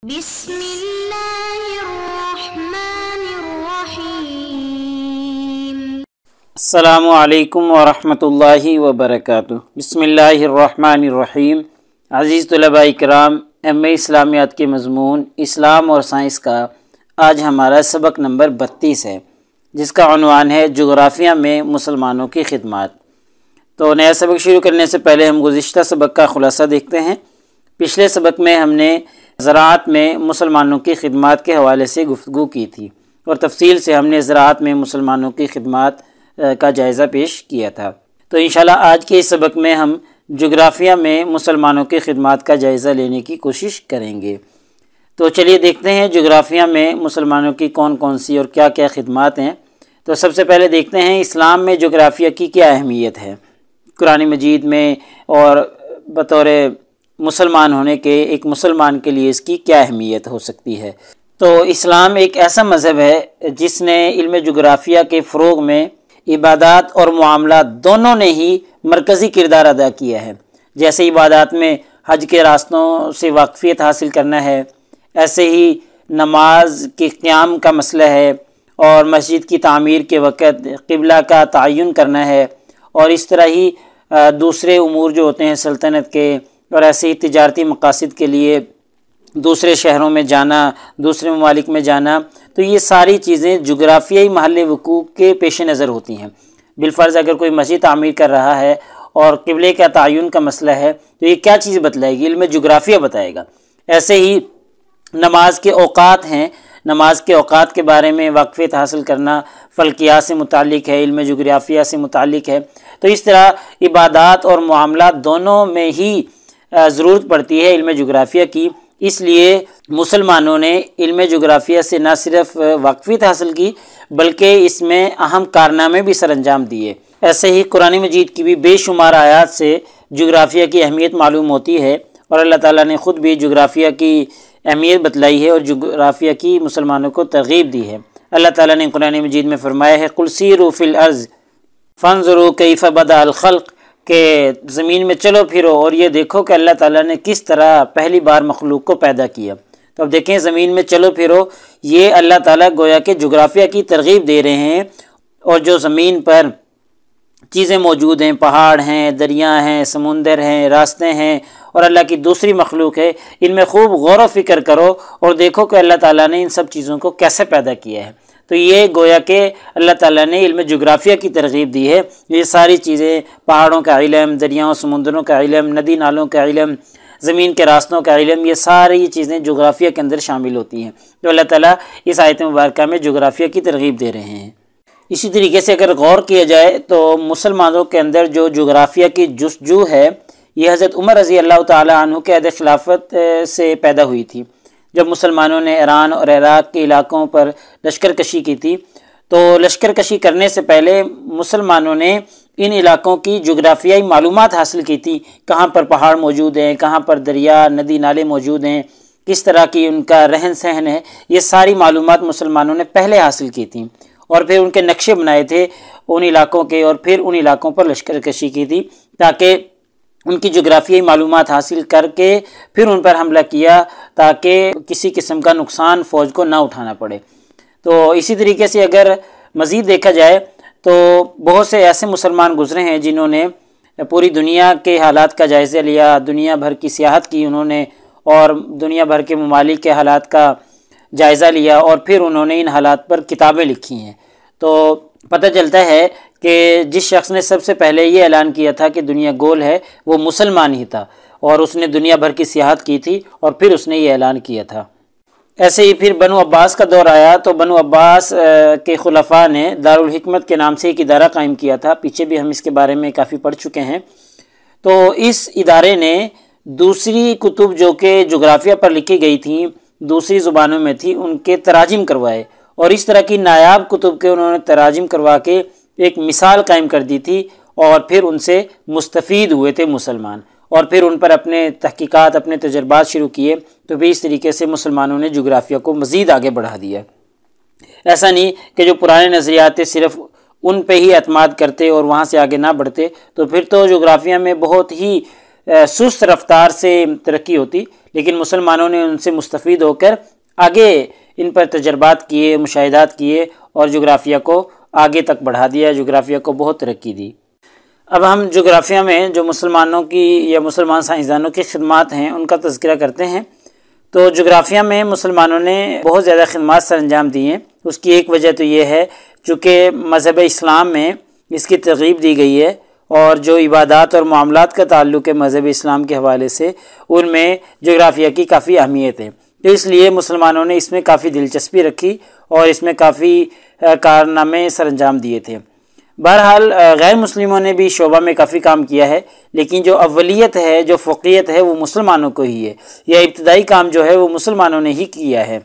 بسم اللہ الرحمن الرحیم۔ السلام علیکم ورحمۃ اللہ وبرکاتہ۔ بسم اللہ الرحمن الرحیم۔ عزیز طلباء کرام، ایم اے اسلامیات کے مضمون اسلام اور سائنس کا آج ہمارا سبق نمبر 32 ہے، جس کا عنوان ہے جغرافیہ میں مسلمانوں کی خدمات۔ تو نیا سبق شروع کرنے سے پہلے ہم گزشتہ سبق کا خلاصہ دیکھتے ہیں۔ پچھلے سبق میں ہم نے زراعت میں مسلمانوں کی خدمات کے حوالے سے گفتگو کی تھی اور تفصیل سے ہم نے زراعت میں مسلمانوں کی خدمات کا جائزہ پیش کیا تھا۔ تو انشاءاللہ آج کے اس سبق میں ہم جغرافیہ میں مسلمانوں کی خدمات کا جائزہ لینے کی کوشش کریں گے۔ تو چلیے دیکھتے ہیں جغرافیہ میں مسلمانوں کی کون کون سی اور کیا کیا خدمات ہیں۔ تو سب سے پہلے دیکھتے ہیں اسلام میں جغرافیہ کی کیا اہمیت ہے، قرآن مجید میں، اور بطور مسلمان ہونے کے ایک مسلمان کے لیے اس کی کیا اہمیت ہو سکتی ہے۔ تو اسلام ایک ایسا مذہب ہے جس نے علم جغرافیہ کے فروغ میں عبادات اور معاملات دونوں نے ہی مرکزی کردار ادا کیا ہے۔ جیسے عبادات میں حج کے راستوں سے واقفیت حاصل کرنا ہے، ایسے ہی نماز کے قیام کا مسئلہ ہے، اور مسجد کی تعمیر کے وقت قبلہ کا تعین کرنا ہے، اور اس طرح ہی دوسرے امور جو ہوتے ہیں سلطنت کے، اور ایسے ہی تجارتی مقاصد کے لیے دوسرے شہروں میں جانا، دوسرے ممالک میں جانا، تو یہ ساری چیزیں جغرافیائی محل وقوع کے پیش نظر ہوتی ہیں۔ بالفرض اگر کوئی مسجد تعمیر کر رہا ہے اور قبلے کا تعین کا مسئلہ ہے تو یہ کیا چیز بتلائے گی؟ علم جغرافیہ بتائے گا۔ ایسے ہی نماز کے اوقات ہیں، نماز کے اوقات کے بارے میں واقفیت حاصل کرنا فلکیات سے متعلق ہے، علم جغرافیہ سے متعلق ہے۔ تو اس طرح عبادات اور معاملات دونوں میں ہی ضرورت پڑتی ہے علم جغرافیہ کی۔ اس لیے مسلمانوں نے علم جغرافیہ سے نہ صرف واقفیت حاصل کی بلکہ اس میں اہم کارنامے بھی سر انجام دیے۔ ایسے ہی قرآن مجید کی بھی بے شمار آیات سے جغرافیہ کی اہمیت معلوم ہوتی ہے، اور اللہ تعالیٰ نے خود بھی جغرافیہ کی اہمیت بتلائی ہے اور جغرافیہ کی مسلمانوں کو ترغیب دی ہے۔ اللہ تعالیٰ نے قرآن مجید میں فرمایا ہے قُلْ سِیرُوا فِی الْأَرْضِ فَانْظُرُوا کَیْفَ بَدَأَ الْخَلْقَ، کہ زمین میں چلو پھرو اور یہ دیکھو کہ اللہ تعالیٰ نے کس طرح پہلی بار مخلوق کو پیدا کیا۔ تو اب دیکھیں زمین میں چلو پھرو، یہ اللہ تعالیٰ گویا کہ جغرافیہ کی ترغیب دے رہے ہیں، اور جو زمین پر چیزیں موجود ہیں، پہاڑ ہیں، دریا ہیں، سمندر ہیں، راستے ہیں، اور اللہ کی دوسری مخلوق ہے، ان میں خوب غور و فکر کرو اور دیکھو کہ اللہ تعالیٰ نے ان سب چیزوں کو کیسے پیدا کیا ہے۔ تو یہ گویا کہ اللہ تعالیٰ نے علم جغرافیہ کی ترغیب دی ہے۔ یہ ساری چیزیں، پہاڑوں کا علم، دریاؤں سمندروں کا علم، ندی نالوں کا علم، زمین کے راستوں کا علم، یہ ساری چیزیں جغرافیہ کے اندر شامل ہوتی ہیں۔ تو اللہ تعالیٰ اس آیت مبارکہ میں جغرافیہ کی ترغیب دے رہے ہیں۔ اسی طریقے سے اگر غور کیا جائے تو مسلمانوں کے اندر جو جغرافیہ کی جستجو ہے یہ حضرت عمر رضی اللہ تعالیٰ عنہ کے عہد خلافت سے پیدا ہوئی تھی۔ جب مسلمانوں نے ایران اور عراق کے علاقوں پر لشکر کشی کی تھی تو لشکر کشی کرنے سے پہلے مسلمانوں نے ان علاقوں کی جغرافیائی معلومات حاصل کی تھی، کہاں پر پہاڑ موجود ہیں، کہاں پر دریا ندی نالے موجود ہیں، کس طرح کی ان کا رہن سہن ہے، یہ ساری معلومات مسلمانوں نے پہلے حاصل کی تھیں، اور پھر ان کے نقشے بنائے تھے ان علاقوں کے، اور پھر ان علاقوں پر لشکر کشی کی تھی تاکہ ان کی جغرافیائی معلومات حاصل کر کے پھر ان پر حملہ کیا تاکہ کسی قسم کا نقصان فوج کو نہ اٹھانا پڑے۔ تو اسی طریقے سے اگر مزید دیکھا جائے تو بہت سے ایسے مسلمان گزرے ہیں جنہوں نے پوری دنیا کے حالات کا جائزہ لیا، دنیا بھر کی سیاحت کی انہوں نے، اور دنیا بھر کے ممالک کے حالات کا جائزہ لیا، اور پھر انہوں نے ان حالات پر کتابیں لکھی ہیں۔ تو پتہ چلتا ہے کہ جس شخص نے سب سے پہلے یہ اعلان کیا تھا کہ دنیا گول ہے وہ مسلمان ہی تھا، اور اس نے دنیا بھر کی سیاحت کی تھی اور پھر اس نے یہ اعلان کیا تھا۔ ایسے ہی پھر بنو عباس کا دور آیا تو بنو عباس کے خلفاء نے دارالحکمت کے نام سے ایک ادارہ قائم کیا تھا، پیچھے بھی ہم اس کے بارے میں کافی پڑھ چکے ہیں۔ تو اس ادارے نے دوسری کتب جو کہ جغرافیہ پر لکھی گئی تھیں، دوسری زبانوں میں تھی، ان کے تراجم کروائے، اور اس طرح کی نایاب کتب کے انہوں نے تراجم کروا کے ایک مثال قائم کر دی تھی، اور پھر ان سے مستفید ہوئے تھے مسلمان، اور پھر ان پر اپنے تحقیقات، اپنے تجربات شروع کیے، تو بھی اس طریقے سے مسلمانوں نے جغرافیہ کو مزید آگے بڑھا دیا۔ ایسا نہیں کہ جو پرانے نظریات تھے صرف ان پہ ہی اعتماد کرتے اور وہاں سے آگے نہ بڑھتے، تو پھر تو جغرافیہ میں بہت ہی سست رفتار سے ترقی ہوتی، لیکن مسلمانوں نے ان سے مستفید ہو کر آگے ان پر تجربات کیے، مشاہدات کیے اور جغرافیہ کو آگے تک بڑھا دیا، جغرافیہ کو بہت ترقی دی۔ اب ہم جغرافیہ میں جو مسلمانوں کی یا مسلمان سائنسدانوں کی خدمات ہیں ان کا تذکرہ کرتے ہیں۔ تو جغرافیہ میں مسلمانوں نے بہت زیادہ خدمات سر انجام دی ہیں۔ اس کی ایک وجہ تو یہ ہے چونکہ مذہب اسلام میں اس کی ترغیب دی گئی ہے، اور جو عبادات اور معاملات کا تعلق ہے مذہب اسلام کے حوالے سے ان میں جغرافیہ کی کافی اہمیت ہے، تو اس لیے مسلمانوں نے اس میں کافی دلچسپی رکھی اور اس میں کافی کارنامے سر انجام دیے تھے۔ بہرحال غیر مسلموں نے بھی شعبہ میں کافی کام کیا ہے، لیکن جو اولیت ہے، جو فوقیت ہے، وہ مسلمانوں کو ہی ہے، یا ابتدائی کام جو ہے وہ مسلمانوں نے ہی کیا ہے۔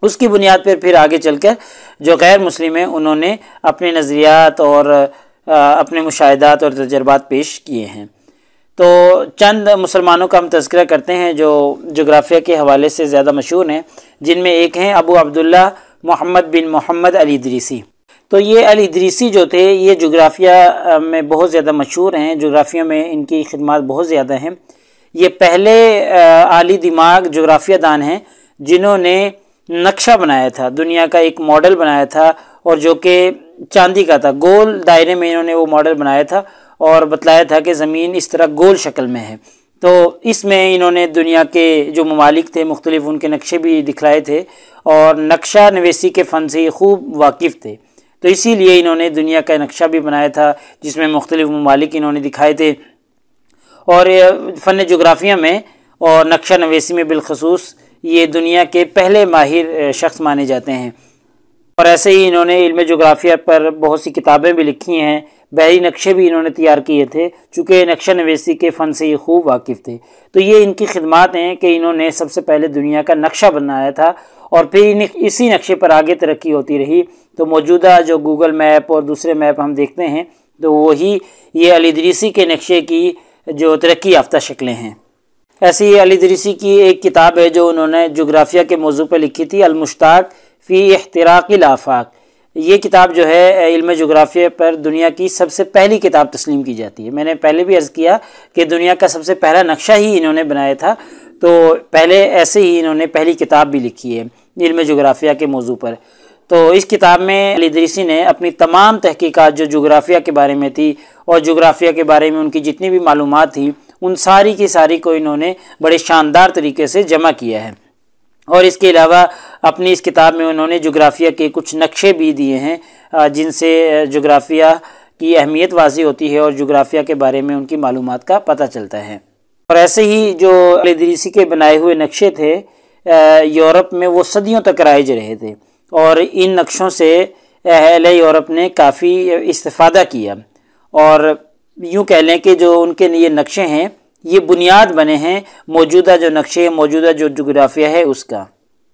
اس کی بنیاد پر پھر آگے چل کر جو غیر مسلم ہیں انہوں نے اپنے نظریات اور اپنے مشاہدات اور تجربات پیش کیے ہیں۔ تو چند مسلمانوں کا ہم تذکرہ کرتے ہیں جو جغرافیہ کے حوالے سے زیادہ مشہور ہیں، جن میں ایک ہیں ابو عبداللہ محمد بن محمد الادریسی۔ تو یہ الادریسی جو تھے یہ جغرافیہ میں بہت زیادہ مشہور ہیں، جغرافیہ میں ان کی خدمات بہت زیادہ ہیں۔ یہ پہلے عالی دماغ جغرافیہ دان ہیں جنہوں نے نقشہ بنایا تھا، دنیا کا ایک ماڈل بنایا تھا، اور جو کہ چاندی کا تھا، گول دائرے میں انہوں نے وہ ماڈل بنایا تھا اور بتلایا تھا کہ زمین اس طرح گول شکل میں ہے۔ تو اس میں انہوں نے دنیا کے جو ممالک تھے مختلف ان کے نقشے بھی دکھلائے تھے، اور نقشہ نویسی کے فن سے یہ خوب واقف تھے، تو اسی لیے انہوں نے دنیا کا نقشہ بھی بنایا تھا جس میں مختلف ممالک انہوں نے دکھائے تھے۔ اور فن جغرافیہ میں اور نقشہ نویسی میں بالخصوص یہ دنیا کے پہلے ماہر شخص مانے جاتے ہیں۔ اور ایسے ہی انہوں نے علم جغرافیہ پر بہت سی کتابیں بھی لکھی ہیں، بحری نقشے بھی انہوں نے تیار کیے تھے، چونکہ نقشہ نویسی کے فن سے یہ خوب واقف تھے۔ تو یہ ان کی خدمات ہیں کہ انہوں نے سب سے پہلے دنیا کا نقشہ بنایا تھا، اور پھر اسی نقشے پر آگے ترقی ہوتی رہی۔ تو موجودہ جو گوگل میپ اور دوسرے میپ ہم دیکھتے ہیں تو وہی یہ الادریسی کے نقشے کی جو ترقی یافتہ شکلیں ہیں۔ ایسی ہی الادریسی کی ایک کتاب ہے جو انہوں نے جغرافیہ کے موضوع پر لکھی تھی، المشتاق فی احتراق الآفاق۔ یہ کتاب جو ہے علم جغرافیہ پر دنیا کی سب سے پہلی کتاب تسلیم کی جاتی ہے۔ میں نے پہلے بھی عرض کیا کہ دنیا کا سب سے پہلا نقشہ ہی انہوں نے بنایا تھا، تو پہلے ایسے ہی انہوں نے پہلی کتاب بھی لکھی ہے علم جغرافیہ کے موضوع پر۔ تو اس کتاب میں الادریسی نے اپنی تمام تحقیقات جو جغرافیہ کے بارے میں تھی اور جغرافیہ کے بارے میں ان کی جتنی بھی معلومات تھیں ان ساری کی ساری کو انہوں نے بڑے شاندار طریقے سے جمع کیا ہے۔ اور اس کے علاوہ اپنی اس کتاب میں انہوں نے جغرافیہ کے کچھ نقشے بھی دیے ہیں جن سے جغرافیہ کی اہمیت واضح ہوتی ہے اور جغرافیہ کے بارے میں ان کی معلومات کا پتہ چلتا ہے۔ اور ایسے ہی جو الادریسی کے بنائے ہوئے نقشے تھے یورپ میں وہ صدیوں تک رائج رہے تھے، اور ان نقشوں سے اہل یورپ نے کافی استفادہ کیا، اور یوں کہہ لیں کہ جو ان کے یہ نقشے ہیں یہ بنیاد بنے ہیں موجودہ جو نقشے، موجودہ جو جغرافیہ ہے اس کا۔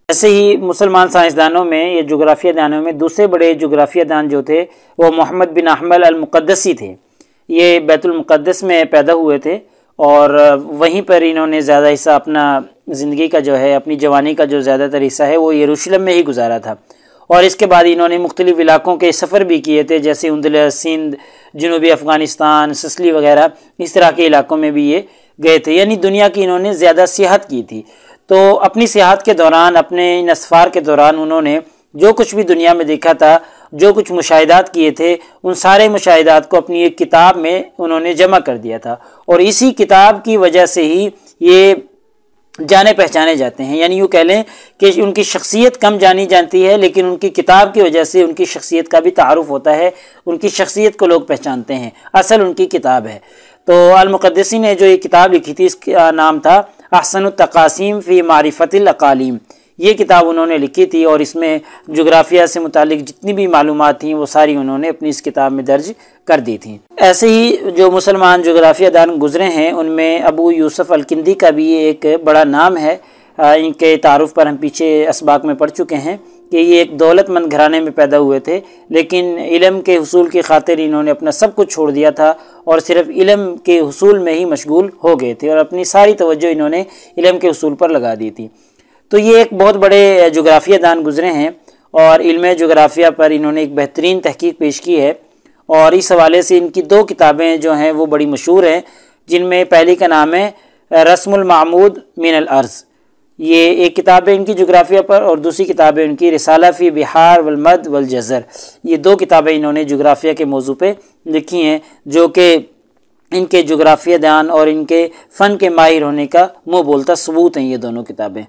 ایسے ہی مسلمان سائنسدانوں میں یا جغرافیہ دانوں میں دوسرے بڑے جغرافیہ دان جو تھے وہ محمد بن احمد المقدسی تھے۔ یہ بیت المقدس میں پیدا ہوئے تھے، اور وہیں پر انہوں نے زیادہ حصہ اپنا زندگی کا جو ہے، اپنی جوانی کا جو زیادہ تر حصہ ہے وہ یروشلم میں ہی گزارا تھا۔ اور اس کے بعد انہوں نے مختلف علاقوں کے سفر بھی کیے تھے، جیسے اندلس، سندھ، جنوبی افغانستان، سسلی وغیرہ، اس طرح کے علاقوں میں بھی یہ گئے تھے، یعنی دنیا کی انہوں نے زیادہ سیاحت کی تھی۔ تو اپنی سیاحت کے دوران، اپنے ان اسفار کے دوران انہوں نے جو کچھ بھی دنیا میں دیکھا تھا، جو کچھ مشاہدات کیے تھے، ان سارے مشاہدات کو اپنی ایک کتاب میں انہوں نے جمع کر دیا تھا، اور اسی کتاب کی وجہ سے ہی یہ جانے پہچانے جاتے ہیں۔ یعنی یوں کہہ لیں کہ ان کی شخصیت کم جانی جانتی ہے، لیکن ان کی کتاب کی وجہ سے ان کی شخصیت کا بھی تعارف ہوتا ہے، ان کی شخصیت کو لوگ پہچانتے ہیں، اصل ان کی کتاب ہے۔ تو المقدسی نے جو یہ کتاب لکھی تھی اس کا نام تھا احسن التقاسیم فی معرفت الاقالیم۔ یہ کتاب انہوں نے لکھی تھی، اور اس میں جغرافیہ سے متعلق جتنی بھی معلومات تھیں وہ ساری انہوں نے اپنی اس کتاب میں درج کر دی تھیں۔ ایسے ہی جو مسلمان جغرافیہ دان گزرے ہیں ان میں ابو یوسف الکندی کا بھی ایک بڑا نام ہے۔ ان کے تعارف پر ہم پیچھے اسباق میں پڑھ چکے ہیں کہ یہ ایک دولت مند گھرانے میں پیدا ہوئے تھے، لیکن علم کے حصول کی خاطر انہوں نے اپنا سب کچھ چھوڑ دیا تھا اور صرف علم کے حصول میں ہی مشغول ہو گئے تھے، اور اپنی ساری توجہ انہوں نے علم کے حصول پر لگا دی تھی۔ تو یہ ایک بہت بڑے جغرافیہ دان گزرے ہیں، اور علم جغرافیہ پر انہوں نے ایک بہترین تحقیق پیش کی ہے، اور اس حوالے سے ان کی دو کتابیں جو ہیں وہ بڑی مشہور ہیں۔ جن میں پہلی کا نام ہے رسم المعمود من الارض، یہ ایک کتاب ہے ان کی جغرافیہ پر، اور دوسری کتاب ہے ان کی رسالہ فی بحار والمد والجزر۔ یہ دو کتابیں انہوں نے جغرافیہ کے موضوع پہ لکھی ہیں، جو کہ ان کے جغرافیہ دان اور ان کے فن کے ماہر ہونے کا منہ بولتا ثبوت ہیں یہ دونوں کتابیں۔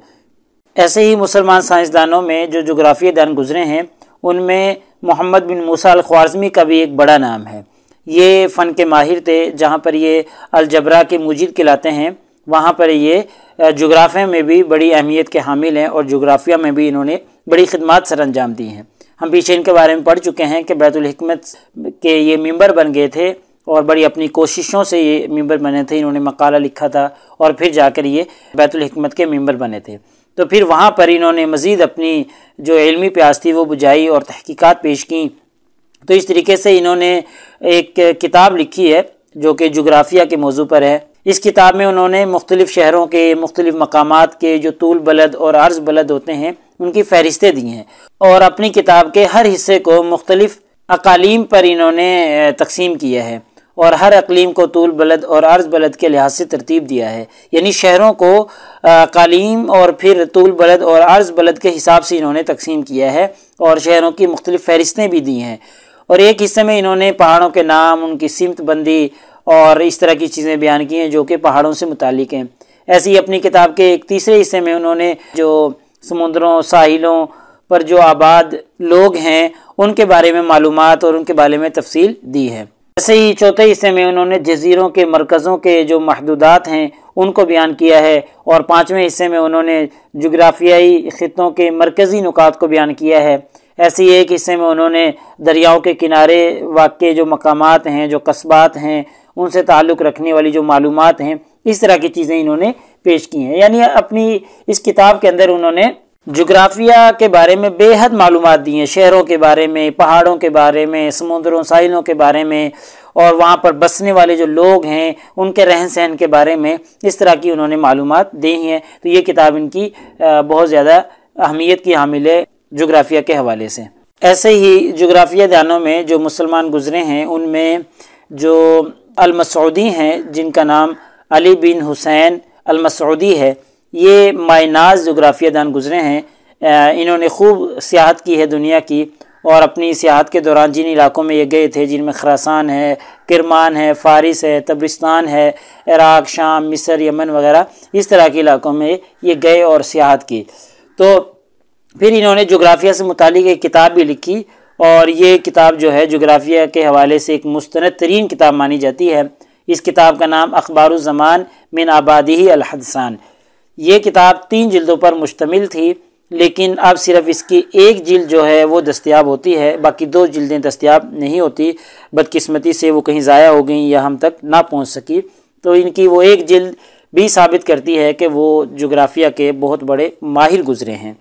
ایسے ہی مسلمان سائنسدانوں میں جو جغرافیہ دان گزرے ہیں ان میں محمد بن موسیٰ الخوارزمی کا بھی ایک بڑا نام ہے۔ یہ فن کے ماہر تھے، جہاں پر یہ الجبرا کے مجید کہلاتے ہیں وہاں پر یہ جغرافیہ میں بھی بڑی اہمیت کے حامل ہیں، اور جغرافیہ میں بھی انہوں نے بڑی خدمات سر انجام دی ہیں۔ ہم پیچھے ان کے بارے میں پڑھ چکے ہیں کہ بیت الحکمت کے یہ ممبر بن گئے تھے، اور بڑی اپنی کوششوں سے یہ ممبر بنے تھے، انہوں نے مقالہ لکھا تھا اور پھر جا کر یہ بیت الحکمت کے ممبر بنے تھے۔ تو پھر وہاں پر انہوں نے مزید اپنی جو علمی پیاس تھی وہ بجھائی اور تحقیقات پیش کیں۔ تو اس طریقے سے انہوں نے ایک کتاب لکھی ہے جو کہ جغرافیہ کے موضوع پر ہے۔ اس کتاب میں انہوں نے مختلف شہروں کے مختلف مقامات کے جو طول بلد اور عرض بلد ہوتے ہیں ان کی فہرستیں دی ہیں، اور اپنی کتاب کے ہر حصے کو مختلف اقالیم پر انہوں نے تقسیم کیا ہے، اور ہر اقلیم کو طول بلد اور عرض بلد کے لحاظ سے ترتیب دیا ہے، یعنی شہروں کو اقالیم اور پھر طول بلد اور عرض بلد کے حساب سے انہوں نے تقسیم کیا ہے، اور شہروں کی مختلف فہرستیں بھی دی ہیں۔ اور ایک حصے میں انہوں نے پہاڑوں کے نام، ان کی سمت بندی اور اس طرح کی چیزیں بیان کی ہیں جو کہ پہاڑوں سے متعلق ہیں۔ ایسے ہی اپنی کتاب کے ایک تیسرے حصے میں انہوں نے جو سمندروں، ساحلوں پر جو آباد لوگ ہیں ان کے بارے میں معلومات اور ان کے بارے میں تفصیل دی ہے۔ ایسے ہی چوتھے حصے میں انہوں نے جزیروں کے مرکزوں کے جو محدودات ہیں ان کو بیان کیا ہے، اور پانچویں حصے میں انہوں نے جغرافیائی خطوں کے مرکزی نکات کو بیان کیا ہے۔ ایسے ہی ایک حصے میں انہوں نے دریاؤں کے کنارے واقع جو مقامات ہیں، جو قصبات ہیں، ان سے تعلق رکھنے والی جو معلومات ہیں، اس طرح کی چیزیں انہوں نے پیش کی ہیں۔ یعنی اپنی اس کتاب کے اندر انہوں نے جغرافیہ کے بارے میں بے حد معلومات دی ہیں، شہروں کے بارے میں، پہاڑوں کے بارے میں، سمندروں ساحلوں کے بارے میں، اور وہاں پر بسنے والے جو لوگ ہیں ان کے رہن سہن کے بارے میں اس طرح کی انہوں نے معلومات دی ہیں۔ تو یہ کتاب ان کی بہت زیادہ اہمیت کی حامل ہے جغرافیہ کے حوالے سے۔ ایسے ہی جغرافیہ دانوں میں جو مسلمان گزرے ہیں ان میں جو المسعودی ہیں، جن کا نام علی بن حسین المسعودی ہے، یہ مائناز جغرافیہ دان گزرے ہیں۔ انہوں نے خوب سیاحت کی ہے دنیا کی، اور اپنی سیاحت کے دوران جن علاقوں میں یہ گئے تھے، جن میں خراسان ہے، کرمان ہے، فارس ہے، تبرستان ہے، عراق، شام، مصر، یمن وغیرہ، اس طرح کے علاقوں میں یہ گئے اور سیاحت کی۔ تو پھر انہوں نے جغرافیہ سے متعلق ایک کتاب بھی لکھی، اور یہ کتاب جو ہے جغرافیہ کے حوالے سے ایک مستند ترین کتاب مانی جاتی ہے۔ اس کتاب کا نام اخبار الزمان من آبادہ الحدثان۔ یہ کتاب 3 جلدوں پر مشتمل تھی، لیکن اب صرف اس کی ایک جلد جو ہے وہ دستیاب ہوتی ہے، باقی 2 جلدیں دستیاب نہیں ہوتی، بدقسمتی سے وہ کہیں ضائع ہو گئیں یا ہم تک نہ پہنچ سکی۔ تو ان کی وہ ایک جلد بھی ثابت کرتی ہے کہ وہ جغرافیہ کے بہت بڑے ماہر گزرے ہیں۔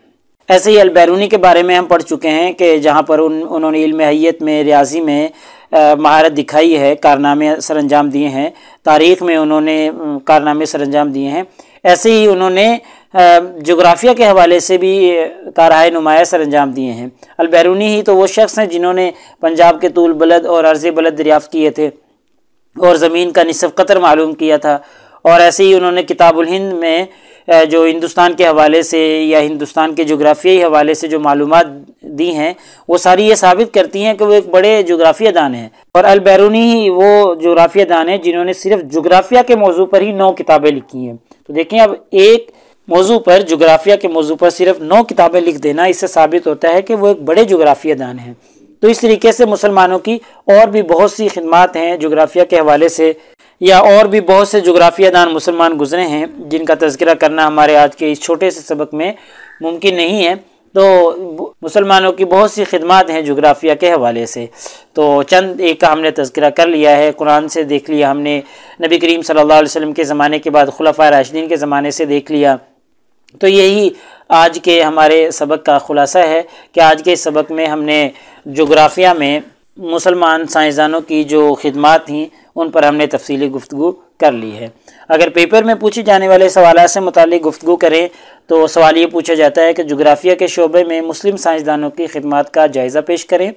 ایسے ہی البیرونی کے بارے میں ہم پڑھ چکے ہیں کہ جہاں پر انہوں نے علم حیت میں، ریاضی میں مہارت دکھائی ہے، کارنامے سر انجام دیے ہیں، تاریخ میں انہوں نے کارنامے سر انجام دیے ہیں۔ ایسے ہی انہوں نے جغرافیہ کے حوالے سے بھی کارہائے نمایاں سر انجام دیے ہیں۔ البیرونی ہی تو وہ شخص ہیں جنہوں نے پنجاب کے طول بلد اور عرض بلد دریافت کیے تھے، اور زمین کا نصف قطر معلوم کیا تھا۔ اور ایسے ہی انہوں نے کتاب الہند میں جو ہندوستان کے حوالے سے یا ہندوستان کے جغرافیائی حوالے سے جو معلومات دی ہیں وہ ساری یہ ثابت کرتی ہیں کہ وہ ایک بڑے جغرافیہ دان ہیں۔ اور البیرونی ہی وہ جغرافیہ دان ہیں جنہوں نے صرف جغرافیہ کے موضوع پر ہی 9 کتابیں لکھی ہیں۔ تو دیکھیں، اب ایک موضوع پر، جغرافیہ کے موضوع پر صرف 9 کتابیں لکھ دینا، اس سے ثابت ہوتا ہے کہ وہ ایک بڑے جغرافیہ دان ہیں۔ تو اس طریقے سے مسلمانوں کی اور بھی بہت سی خدمات ہیں جغرافیہ کے حوالے سے، یا اور بھی بہت سے جغرافیہ دان مسلمان گزرے ہیں جن کا تذکرہ کرنا ہمارے آج کے اس چھوٹے سے سبق میں ممکن نہیں ہے۔ تو مسلمانوں کی بہت سی خدمات ہیں جغرافیہ کے حوالے سے، تو چند ایک کا ہم نے تذکرہ کر لیا ہے، قرآن سے دیکھ لیا ہم نے، نبی کریم صلی اللہ علیہ وسلم کے زمانے کے بعد خلفائے راشدین کے زمانے سے دیکھ لیا۔ تو یہی آج کے ہمارے سبق کا خلاصہ ہے کہ آج کے سبق میں ہم نے جغرافیہ میں مسلمان سائنسدانوں کی جو خدمات تھیں ان پر ہم نے تفصیلی گفتگو کر لی ہے۔ اگر پیپر میں پوچھے جانے والے سوالات سے متعلق گفتگو کریں تو سوال یہ پوچھا جاتا ہے کہ جغرافیہ کے شعبے میں مسلم سائنسدانوں کی خدمات کا جائزہ پیش کریں۔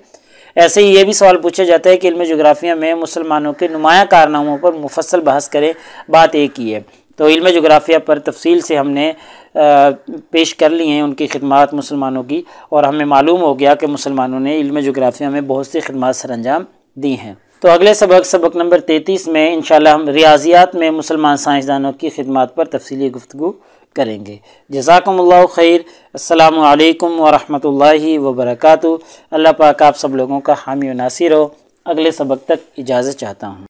ایسے ہی یہ بھی سوال پوچھا جاتا ہے کہ علم جغرافیہ میں مسلمانوں کے نمایاں کارناموں پر مفصل بحث کریں، بات ایک ہی ہے۔ تو علم جغرافیہ پر تفصیل سے ہم نے پیش کر لی ہیں ان کی خدمات مسلمانوں کی، اور ہمیں معلوم ہو گیا کہ مسلمانوں نے علم جغرافیہ میں بہت سی خدمات سر انجام دی ہیں۔ تو اگلے سبق نمبر 33 میں انشاءاللہ ہم ریاضیات میں مسلمان سائنسدانوں کی خدمات پر تفصیلی گفتگو کریں گے۔ جزاکم اللہ خیر۔ السلام علیکم ورحمۃ اللہ وبرکاتہ۔ اللہ پاک آپ سب لوگوں کا حامی و ناصر ہو۔ اگلے سبق تک اجازت چاہتا ہوں۔